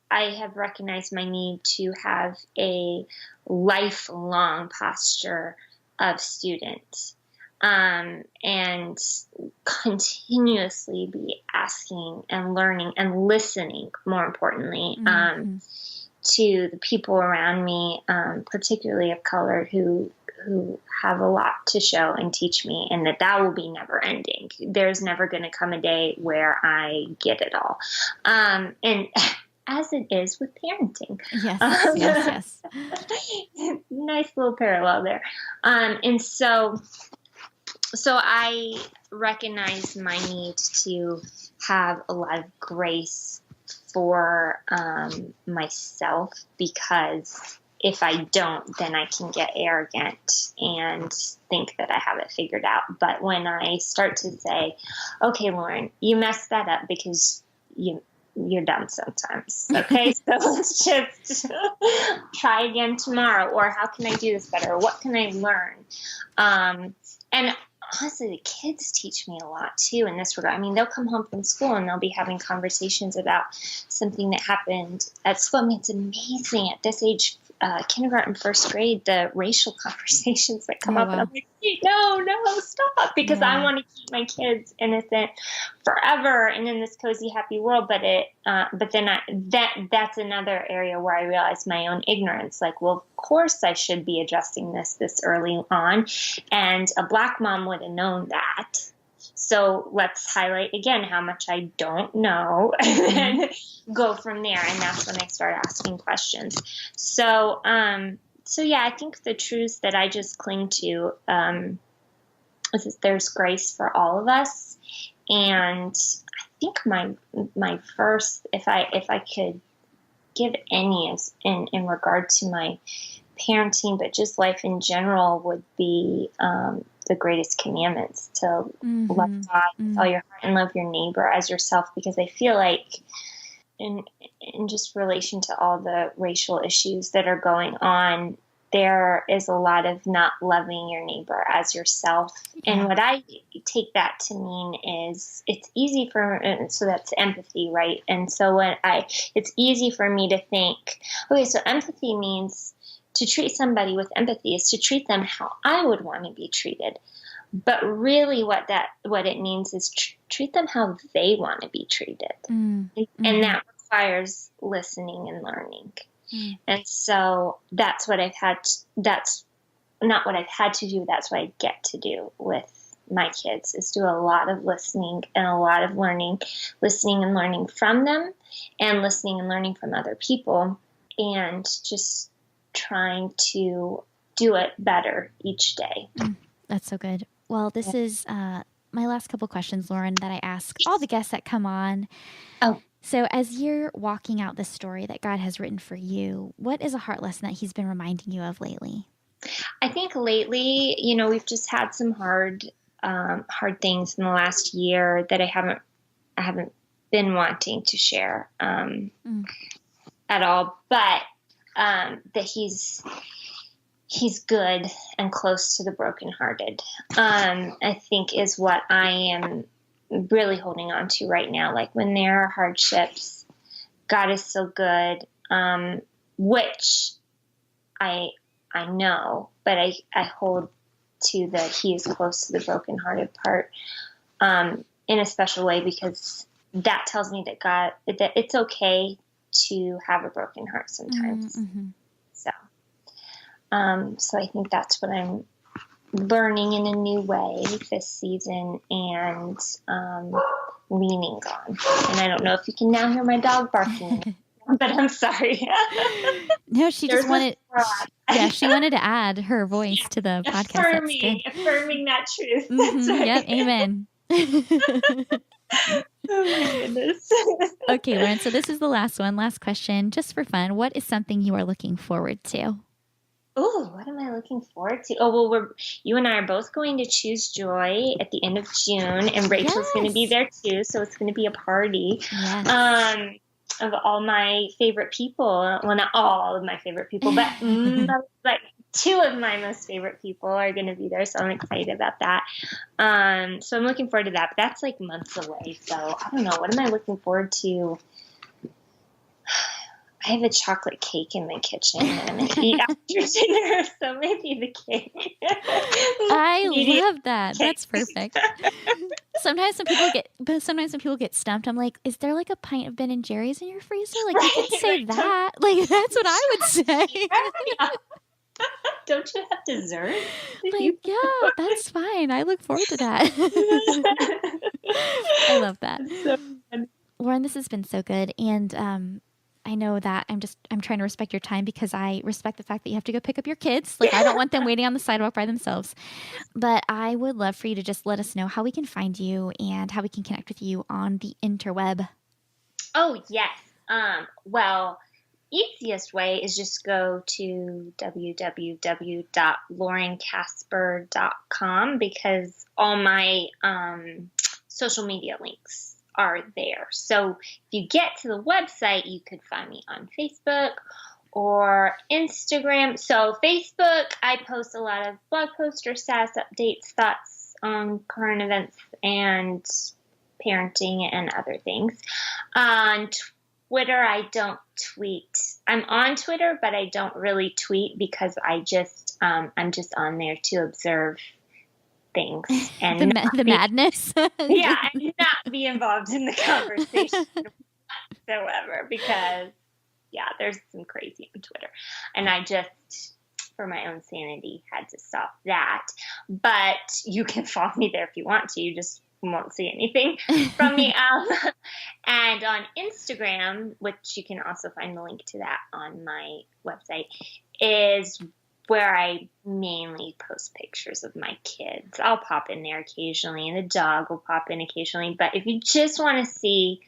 I have recognized my need to have a lifelong posture of student. And continuously be asking and learning and listening, more importantly, to the people around me, particularly of color, who have a lot to show and teach me, and that will be never ending. There's never going to come a day where I get it all. And as it is with parenting. Yes. Nice little parallel there. And so I recognize my need to have a lot of grace for myself, because if I don't, then I can get arrogant and think that I have it figured out. But when I start to say, okay, Lauren, you messed that up because you're dumb sometimes. Okay, so let's just try again tomorrow. Or how can I do this better? Or what can I learn? And honestly, the kids teach me a lot too in this regard. I mean, they'll come home from school and they'll be having conversations about something that happened at school. I mean, it's amazing at this age, kindergarten, first grade, the racial conversations that come up. Wow. And I'm like, no, stop, because I want to keep my kids innocent forever and in this cozy, happy world. But then that's another area where I realize my own ignorance. Like, well, of course I should be addressing this early on, and a Black mom would have known that. So let's highlight again how much I don't know, and then go from there. And that's when I start asking questions. So yeah, I think the truths that I just cling to is that there's grace for all of us. And I think my first, if I could give any in regard to my parenting, but just life in general, would be the greatest commandments, to love God with all your heart and love your neighbor as yourself. Because I feel like in just relation to all the racial issues that are going on, there is a lot of not loving your neighbor as yourself. Yeah. And what I take that to mean is it's easy so that's empathy, right? And so it's easy for me to think, okay, so empathy means to treat somebody with empathy is to treat them how I would want to be treated. But really what it means is treat them how they want to be treated. And that requires listening and learning. And so that's what that's not what I've had to do. That's what I get to do with my kids, is do a lot of listening and a lot of listening and learning from them, and listening and learning from other people, and just trying to do it better each day. That's so good. Well, this is my last couple questions, Lauren, that I ask all the guests that come on. Oh. So as you're walking out the story that God has written for you, what is a heart lesson that he's been reminding you of lately? I think lately, we've just had some hard things in the last year that I haven't been wanting to share at all, but that he's good and close to the brokenhearted, I think is what I am really holding on to right now. Like when there are hardships, God is so good, which I know, but I hold to that he is close to the brokenhearted part in a special way, because that tells me that it's okay to have a broken heart sometimes. So I think that's what I'm learning in a new way this season, and leaning on. And I don't know if you can now hear my dog barking, but I'm sorry. No, she just wanted. She wanted to add her voice to the podcast. Affirming that truth. Right. Yep. Amen. Oh my goodness. Okay, Lauren. So this is the last question, just for fun. What is something you are looking forward to? Oh, what am I looking forward to? Oh, well, you and I are both going to Choose Joy at the end of June, and Rachel's going to be there too. So it's going to be a party. Yes. Of all my favorite people. Well, not all of my favorite people, but like two of my most favorite people are going to be there. So I'm excited about that. So I'm looking forward to that. But that's like months away. So I don't know. What am I looking forward to? I have a chocolate cake in my kitchen that I'm going to eat after dinner, so maybe the cake. I love that. That's perfect. Sometimes when people get stumped, I'm like, is there like a pint of Ben and Jerry's in your freezer? Like, you could say that. Like, that's what I would say. Don't you have dessert? Like, yeah, that's fine. I look forward to that. I love that. So funny. Lauren, this has been so good. And I know that I'm trying to respect your time, because I respect the fact that you have to go pick up your kids. Like, I don't want them waiting on the sidewalk by themselves. But I would love for you to just let us know how we can find you and how we can connect with you on the interweb. Oh, yes. Well, easiest way is just go to www.laurencasper.com, because all my social media links are there. So if you get to the website, you could find me on Facebook or Instagram. So Facebook, I post a lot of blog posts or status updates, thoughts on current events and parenting and other things. On Twitter, I don't tweet. I'm on Twitter, but I don't really tweet, because I'm just on there to observe things and the madness. Yeah, and not be involved in the conversation whatsoever, because there's some crazy on Twitter, and I just, for my own sanity, had to stop that. But you can follow me there if you want to. You just won't see anything from me. And on Instagram, which you can also find the link to that on my website, is where I mainly post pictures of my kids. I'll pop in there occasionally, and the dog will pop in occasionally. But if you just want to see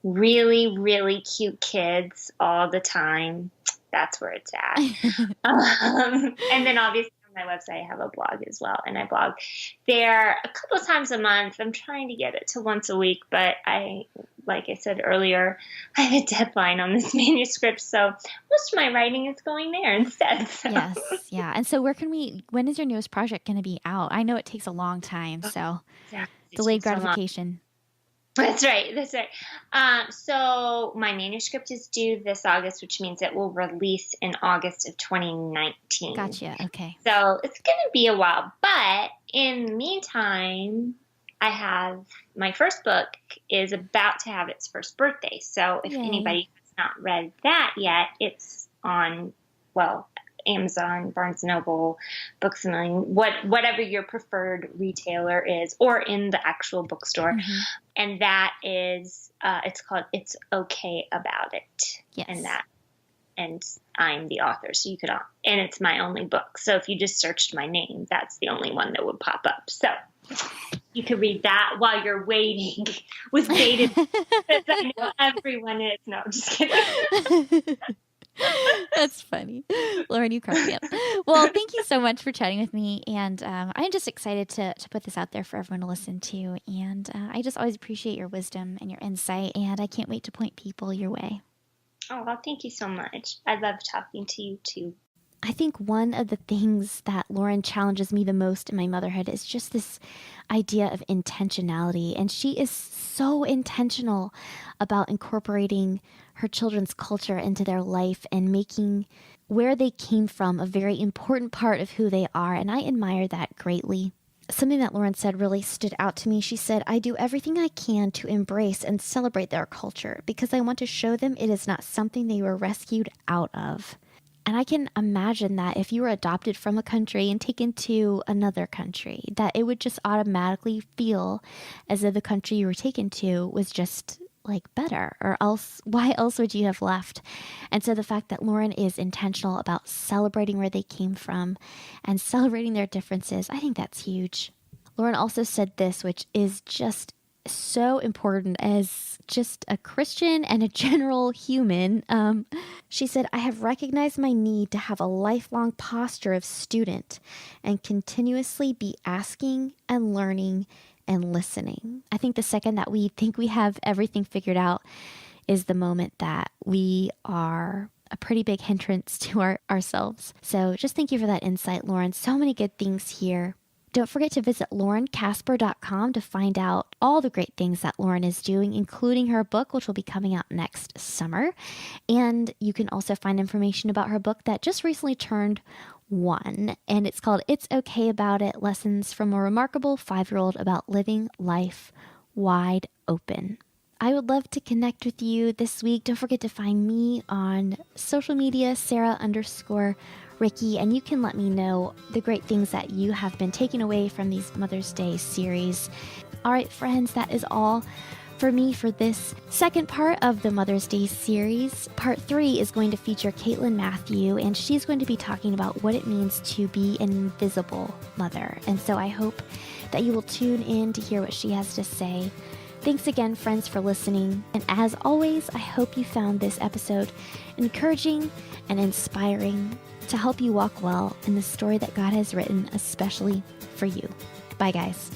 really, really cute kids all the time, that's where it's at. And then obviously on my website, I have a blog as well. And I blog there a couple of times a month. I'm trying to get it to once a week, but like I said earlier, I have a deadline on this manuscript. So most of my writing is going there instead. So. Yes. Yeah. And so when is your newest project going to be out? I know it takes a long time. So delayed gratification. That's right. So my manuscript is due this August, which means it will release in August of 2019. Gotcha. Okay. So it's going to be a while. But in the meantime, I have my first book is about to have its first birthday. So if anybody has not read that yet, it's on, Amazon, Barnes & Noble, Books A Million, whatever your preferred retailer is, or in the actual bookstore. Mm-hmm. And that is, it's called It's Okay About It. Yes. And I'm the author, so you could, and it's my only book. So if you just searched my name, that's the only one that would pop up. So you could read that while you're waiting with bated breath. I know everyone is. No, I'm just kidding. That's funny. Lauren, you crack me up. Well, thank you so much for chatting with me. And I'm just excited to put this out there for everyone to listen to. And I just always appreciate your wisdom and your insight. And I can't wait to point people your way. Oh, well, thank you so much. I love talking to you too. I think one of the things that Lauren challenges me the most in my motherhood is just this idea of intentionality. And she is so intentional about incorporating her children's culture into their life and making where they came from a very important part of who they are. And I admire that greatly. Something that Lauren said really stood out to me. She said, I do everything I can to embrace and celebrate their culture because I want to show them it is not something they were rescued out of. And I can imagine that if you were adopted from a country and taken to another country, that it would just automatically feel as if the country you were taken to was just like better, or else why else would you have left? And so the fact that Lauren is intentional about celebrating where they came from and celebrating their differences, I think that's huge. Lauren also said this, which is just so important as just a Christian and a general human. She said, I have recognized my need to have a lifelong posture of student and continuously be asking and learning and listening. I think the second that we think we have everything figured out is the moment that we are a pretty big hindrance to ourselves. So just thank you for that insight, Lauren. So many good things here. Don't forget to visit laurencasper.com to find out all the great things that Lauren is doing, including her book, which will be coming out next summer. And you can also find information about her book that just recently turned 1, and it's called It's Okay About It, Lessons from a Remarkable 5-Year-Old About Living Life Wide Open. I would love to connect with you this week. Don't forget to find me on social media, Sarah_Rieke, and you can let me know the great things that you have been taking away from these Mother's Day series. All right, friends, that is all for me for this second part of the Mother's Day series. Part 3 is going to feature Caitlin Matthew, and she's going to be talking about what it means to be an invisible mother. And so I hope that you will tune in to hear what she has to say. Thanks again, friends, for listening. And as always, I hope you found this episode encouraging and inspiring to help you walk well in the story that God has written especially for you. Bye, guys.